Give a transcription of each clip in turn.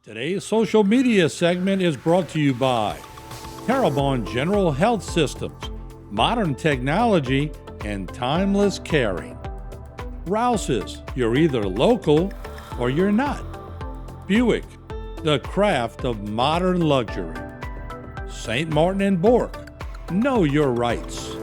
Today's social media segment is brought to you by Terrebonne General Health Systems, modern technology, and timeless caring. Rouse's, you're either local or you're not. Buick, the craft of modern luxury. St. Martin and Bork, know your rights.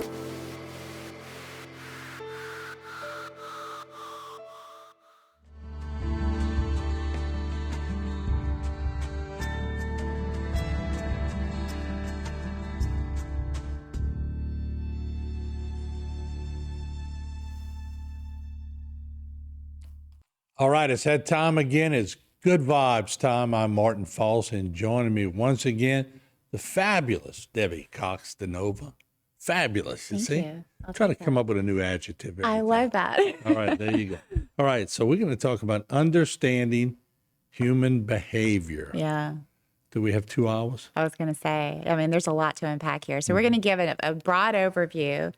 All right, it's that time again. It's Good Vibes time. I'm Martin Falls, and joining me once again, the fabulous Debbie Cox DeNova. Fabulous, you see? You. Try to come up with a new adjective. I love that. All right, there you go. All right, so we're going to talk about understanding human behavior. Yeah. Do we have 2 hours? I was going to say, I mean, there's a lot to unpack here. So we're going to give it a broad overview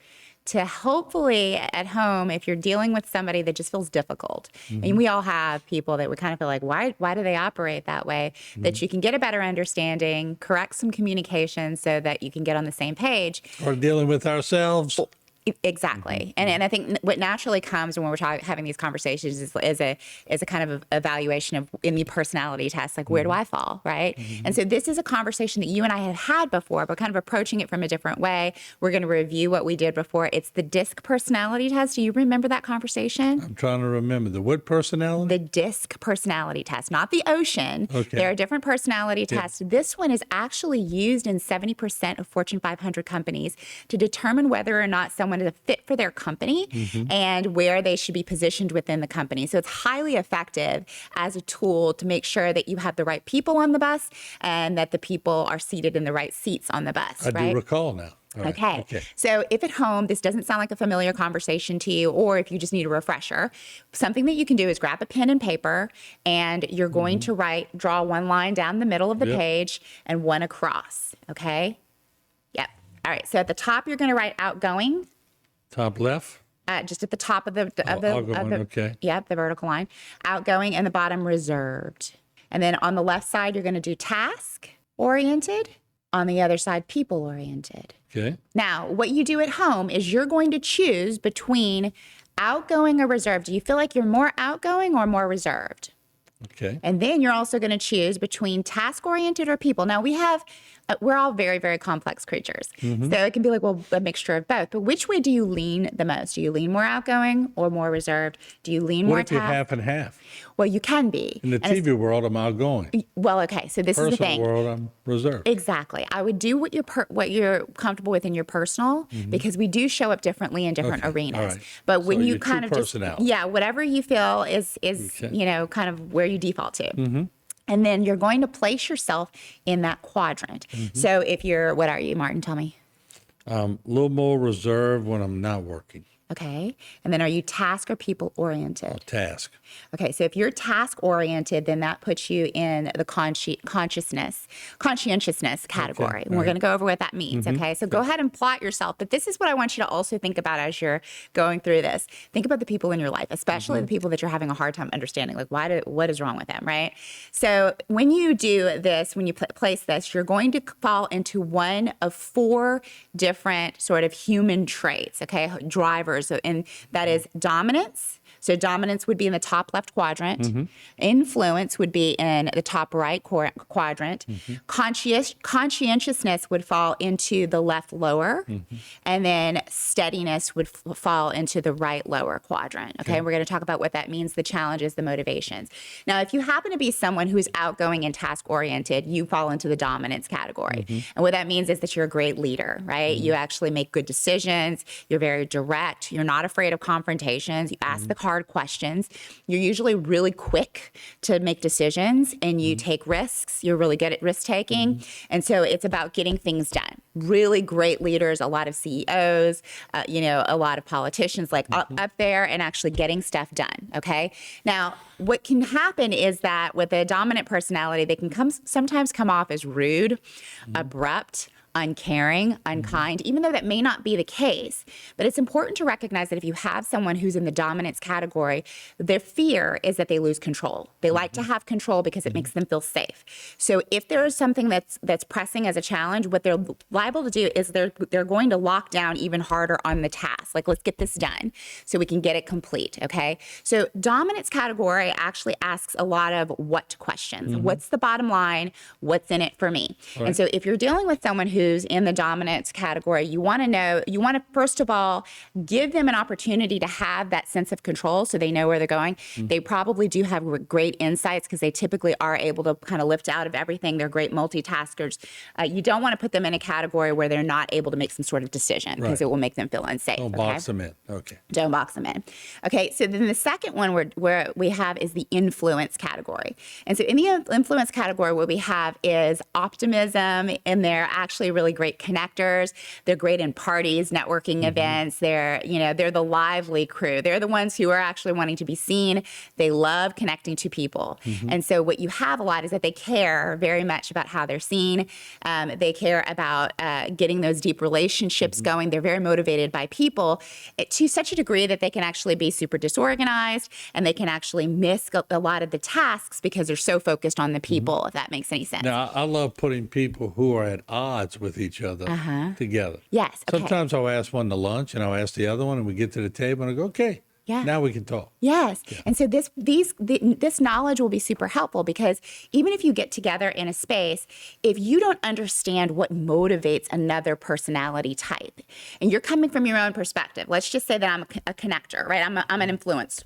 to hopefully at home, if you're dealing with somebody that just feels difficult, and we all have people that we kind of feel like, why do they operate that way? That you can get a better understanding, correct some communication so that you can get on the same page. Or dealing with ourselves. Exactly. And I think what naturally comes when we're having these conversations is a kind of evaluation of in the personality test, like where do I fall, right? And so this is a conversation that you and I have had before, but kind of approaching it from a different way. We're going to review what we did before. It's the DISC personality test. Do you remember that conversation? I'm trying to remember. The what personality? The DISC personality test, not the ocean. Okay. There are different personality tests. This one is actually used in 70% of Fortune 500 companies to determine whether or not someone is a fit for their company and where they should be positioned within the company. So it's highly effective as a tool to make sure that you have the right people on the bus and that the people are seated in the right seats on the bus. I right? do recall now. All right. Okay. So if at home, this doesn't sound like a familiar conversation to you, or if you just need a refresher, something that you can do is grab a pen and paper, and you're going to draw one line down the middle of the page and one across. Okay. Yep. All right. So at the top, you're going to write outgoing. Top left? Just at the top of the okay. Yep, the vertical line. Outgoing, and the bottom reserved. And then on the left side, you're going to do task oriented. On the other side, people oriented. Okay. Now, what you do at home is you're going to choose between outgoing or reserved. Do you feel like you're more outgoing or more reserved? Okay. And then you're also going to choose between task-oriented or people. Now, we're all very, very complex creatures. So it can be like, well, a mixture of both. But which way do you lean the most? Do you lean more outgoing or more reserved? Do you lean more What if you're task? half and half? Well, you can be. In the TV world, I'm outgoing. Well, okay. So this is the thing. Personal world, I'm reserved. Exactly. I would do what you're comfortable with in your personal, because we do show up differently in different arenas. All right. But when So you your kind true of just personality. whatever you feel is kind of where you default to. And then you're going to place yourself in that quadrant. So if you're, what are you, Martin? Tell me. A little more reserved when I'm not working. Okay. And then are you task or people oriented? Task. Okay. So if you're task oriented, then that puts you in the conscientiousness category. And we're going to go over what that means. Okay. So go ahead and plot yourself. But this is what I want you to also think about as you're going through this. Think about the people in your life, especially the people that you're having a hard time understanding. Like, what is wrong with them, right? So when you do this, when you place this, you're going to fall into one of 4 different sort of human traits. Okay. Drivers. And that is dominance. So dominance would be in the top left quadrant. Influence would be in the top right quadrant. Conscientiousness would fall into the left lower. And then steadiness would fall into the right lower quadrant. Okay, we're going to talk about what that means, the challenges, the motivations. Now, if you happen to be someone who's outgoing and task-oriented, you fall into the dominance category. And what that means is that you're a great leader, right? You actually make good decisions. You're very direct. You're not afraid of confrontations. You ask the hard questions. You're usually really quick to make decisions, and you take risks. You're really good at risk taking. And so it's about getting things done. Really great leaders, a lot of CEOs, a lot of politicians up there, and actually getting stuff done. Okay. Now, what can happen is that with a dominant personality, they can sometimes come off as rude, abrupt, uncaring, unkind, even though that may not be the case. But it's important to recognize that if you have someone who's in the dominance category, their fear is that they lose control. They like to have control because it makes them feel safe. So if there is something that's pressing as a challenge, what they're liable to do is they're going to lock down even harder on the task. Like, let's get this done so we can get it complete, okay? So dominance category actually asks a lot of what questions. What's the bottom line? What's in it for me? Right. And so if you're dealing with someone who's in the dominance category, you want to first of all, give them an opportunity to have that sense of control so they know where they're going. They probably do have great insights because they typically are able to kind of lift out of everything. They're great multitaskers. You don't want to put them in a category where they're not able to make some sort of decision because it will make them feel unsafe. Don't box them in. Okay. Don't box them in. Okay, so then the second one where we have is the influence category. And so in the influence category, what we have is optimism, and they're actually really great connectors. They're great in parties, networking events. They're the lively crew. They're the ones who are actually wanting to be seen. They love connecting to people. And so what you have a lot is that they care very much about how they're seen. They care about getting those deep relationships going. They're very motivated by people to such a degree that they can actually be super disorganized, and they can actually miss a lot of the tasks because they're so focused on the people, if that makes any sense. Now, I love putting people who are at odds with each other together. Yes. Okay. Sometimes I'll ask one to lunch, and I'll ask the other one, and we get to the table, and I go, okay. Yeah. Now we can talk. Yes. Yeah. And so this knowledge will be super helpful, because even if you get together in a space, if you don't understand what motivates another personality type, and you're coming from your own perspective, let's just say that I'm a connector, right? I'm an influence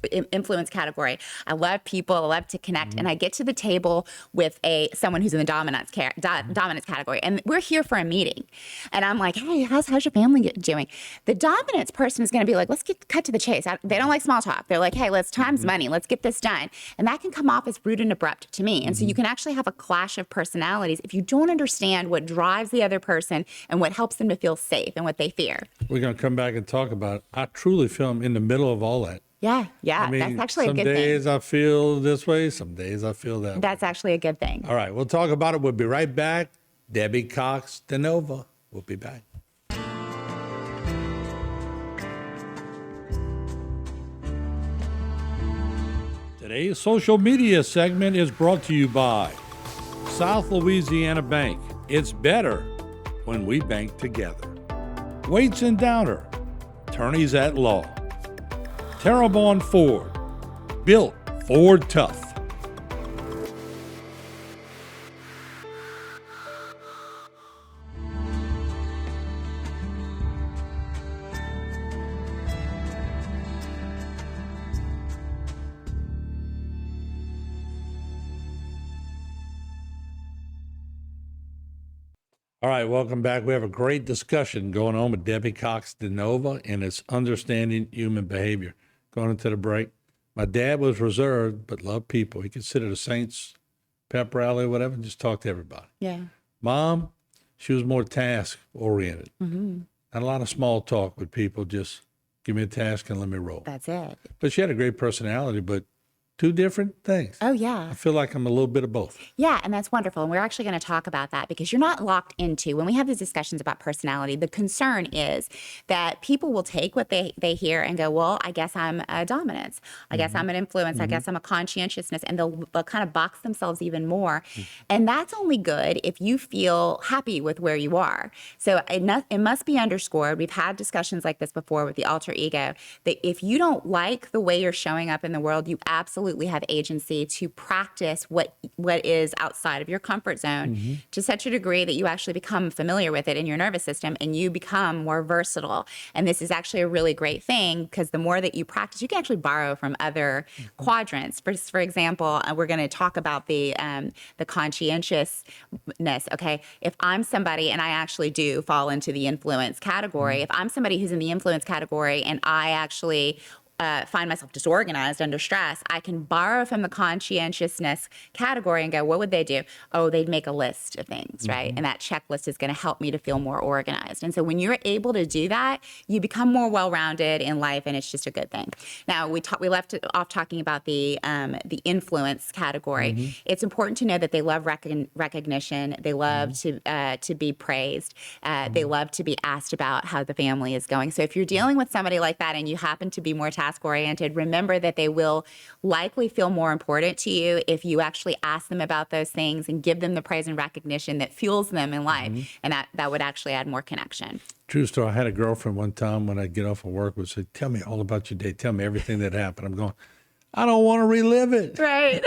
category. I love people. I love to connect. And I get to the table with someone who's in the dominance category, and we're here for a meeting. And I'm like, hey, how's your family doing? The dominance person is going to be like, let's cut to the chase. They don't like small talk. They're like, hey, time's money. Let's get this done. And that can come off as rude and abrupt to me. And so you can actually have a clash of personalities if you don't understand what drives the other person and what helps them to feel safe and what they fear. We're going to come back and talk about it. I truly feel I'm in the middle of all that. Yeah. I mean, that's actually a good thing. Some days I feel this way. Some days I feel that way. That's actually a good thing. All right. We'll talk about it. We'll be right back. Debbie Cox DeNova. We'll be back. Today's social media segment is brought to you by South Louisiana Bank. It's better when we bank together. Waits and Downer, attorneys at law. Terrebonne Ford, built Ford tough. All right, welcome back. We have a great discussion going on with Debbie Cox DeNova, and it's understanding human behavior. Going into the break, my dad was reserved but loved people. He considered the Saints pep rally or whatever, and just talked to everybody. Yeah. Mom, she was more task oriented. Not a lot of small talk with people. Just give me a task and let me roll. That's it. But she had a great personality, but two different things. Oh, yeah. I feel like I'm a little bit of both. Yeah, and that's wonderful. And we're actually going to talk about that, because you're not locked into, when we have these discussions about personality, the concern is that people will take what they hear and go, well, I guess I'm a dominance. I guess I'm an influence. I guess I'm a conscientiousness. And they'll kind of box themselves even more. And that's only good if you feel happy with where you are. So it must be underscored. We've had discussions like this before with the alter ego, that if you don't like the way you're showing up in the world, you absolutely have agency to practice what is outside of your comfort zone to such a degree that you actually become familiar with it in your nervous system, and you become more versatile. And this is actually a really great thing, because the more that you practice, you can actually borrow from other quadrants. For example, we're going to talk about the conscientiousness. Okay, if I'm somebody, and I actually do fall into the influence category, if I'm somebody who's in the influence category and I actually find myself disorganized under stress, I can borrow from the conscientiousness category and go, what would they do? Oh, they'd make a list of things, right? And that checklist is going to help me to feel more organized. And so when you're able to do that, you become more well-rounded in life, and it's just a good thing. Now, we left off talking about the influence category. It's important to know that they love recognition. They love to be praised. They love to be asked about how the family is going. So if you're dealing with somebody like that and you happen to be more task-oriented, remember that they will likely feel more important to you if you actually ask them about those things and give them the praise and recognition that fuels them in life. And that would actually add more connection. True story. I had a girlfriend one time when I get off of work would say, tell me all about your day. Tell me everything that happened. I'm going, I don't want to relive it. Right.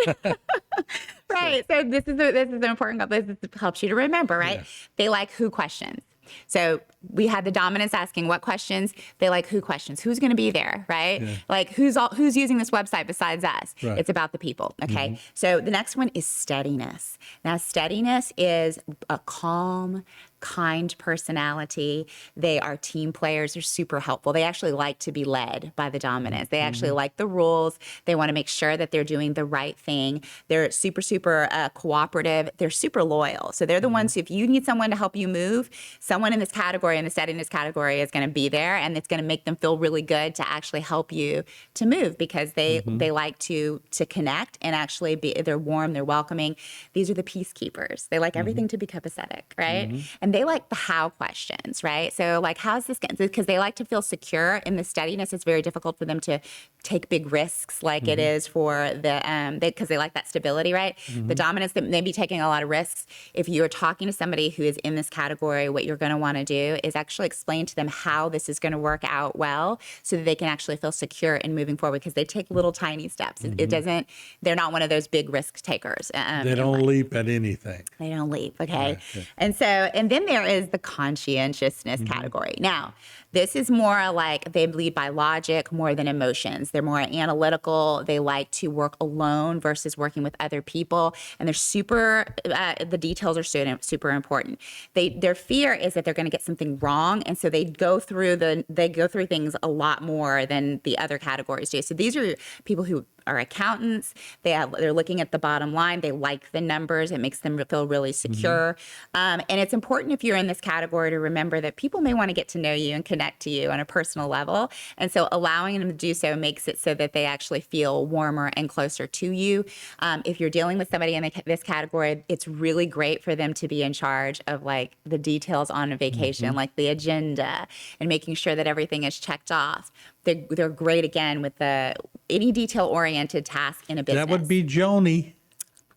Right. So this is an important. This helps you to remember, right? Yes. They like who questions. So we had the dominants asking what questions. They like who questions. Who's going to be there, right? Yeah. Like who's using this website besides us? Right. It's about the people. Okay. So the next one is steadiness. Now, steadiness is a calm, kind personality. They are team players. They're super helpful. They actually like to be led by the dominants. They actually like the rules. They want to make sure that they're doing the right thing. They're super, super cooperative. They're super loyal. So they're the ones, if you need someone to help you move, someone in this category, in the steadiness category, is going to be there, and it's going to make them feel really good to actually help you to move, because they like to connect and actually they're warm, they're welcoming. These are the peacekeepers. They like everything to be copacetic, right? And they like the how questions, right? So like, how's this going? Because they like to feel secure. In the steadiness, it's very difficult for them to take big risks like it is for the, because they like that stability, right? The dominants, that may be taking a lot of risks. If you're talking to somebody who is in this category, what you're going to want to do is actually explain to them how this is going to work out well, so that they can actually feel secure in moving forward, because they take little tiny steps. It doesn't, they're not one of those big risk takers. They don't leap at anything. They don't leap, okay? Right. And then there is the conscientiousness category. Now, this is more like they lead by logic more than emotions. They're more analytical. They like to work alone versus working with other people. And they're the details are super important. Their fear is that they're going to get something wrong. And so they go through things a lot more than the other categories do. So these are people who are accountants. They're looking at the bottom line. They like the numbers. It makes them feel really secure. And it's important, if you're in this category, to remember that people may want to get to know you and connect to you on a personal level. And so allowing them to do so makes it so that they actually feel warmer and closer to you. If you're dealing with somebody in this category, it's really great for them to be in charge of like the details on a vacation, like the agenda, and making sure that everything is checked off. They're great, again, with any detail-oriented task in a business. That would be Joni.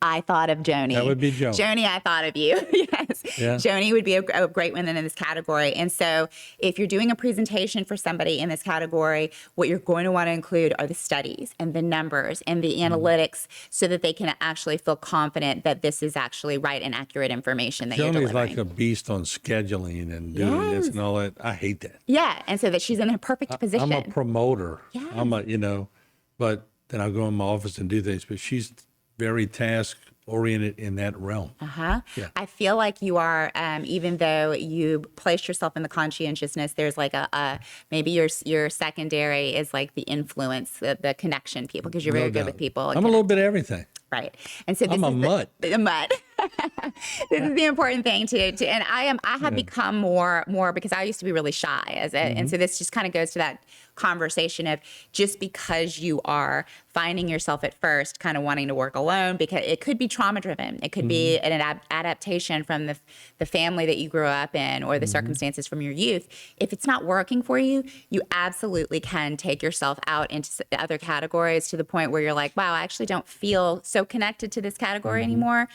I thought of Joni. That would be Joni. Joni, I thought of you. Yes. Yeah. Joni would be a great one in this category. And so if you're doing a presentation for somebody in this category, what you're going to want to include are the studies and the numbers and the analytics, so that they can actually feel confident that this is actually right and accurate information that you're Joni's delivering. like a beast on scheduling and doing this and all that. I hate that. Yeah, and so that she's in a perfect position. I'm a promoter. Yes. But then I'll go in my office and do things. But she's very task oriented in that realm. Yeah. I feel like you are, even though you place yourself in the conscientiousness, there's like maybe your secondary is like the influence, the connection people, because you're very good with people. I'm a little bit of everything. Right. And so this I'm a mutt. A mutt. This is the important thing and I have become more because I used to be really shy and so this just kind of goes to that conversation of, just because you are finding yourself at first kind of wanting to work alone, because it could be trauma driven. It could be an adaptation from the family that you grew up in, or the circumstances from your youth. If it's not working for you, you absolutely can take yourself out into other categories, to the point where you're like, wow, I actually don't feel so connected to this category anymore.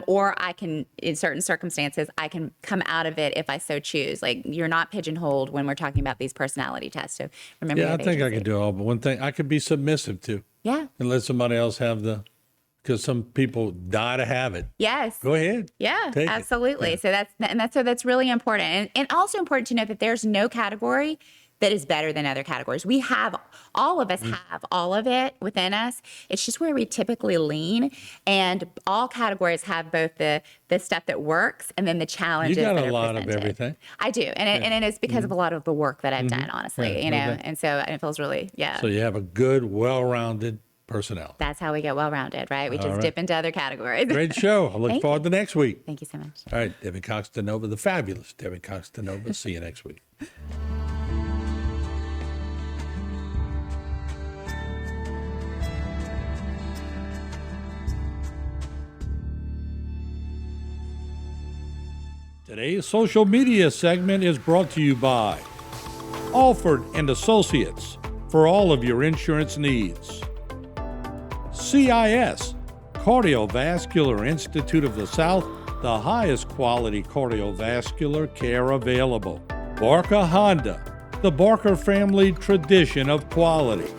Or I can, in certain circumstances, I can come out of it if I so choose. Like, you're not pigeonholed when we're talking about these personality tests. So remember, Yeah, I think I could do all, but one thing, I could be submissive too. Yeah. And let somebody else have because some people die to have it. Yes. Go ahead. Yeah, Take it. absolutely. Yeah. So that's really important. And also important to note that there's no category that is better than other categories. We have, all of us have all of it within us. It's just where we typically lean. And all categories have both the stuff that works and then the challenges You got that a are lot presented. of everything. I do. And it is because of a lot of the work that I've done, honestly, Yeah, you know, okay. and so it feels really, So you have a good, well-rounded personality. that's how we get well-rounded, right? We just right. dip into other categories. Great show. I look Thank forward to next week. Thank you so much. All right, Debbie Cox-DeNova, the fabulous Debbie Cox-DeNova. See you next week. Today's social media segment is brought to you by Alford and Associates for all of your insurance needs. CIS, Cardiovascular Institute of the South, the highest quality cardiovascular care available. Barker Honda, the Barker family tradition of quality.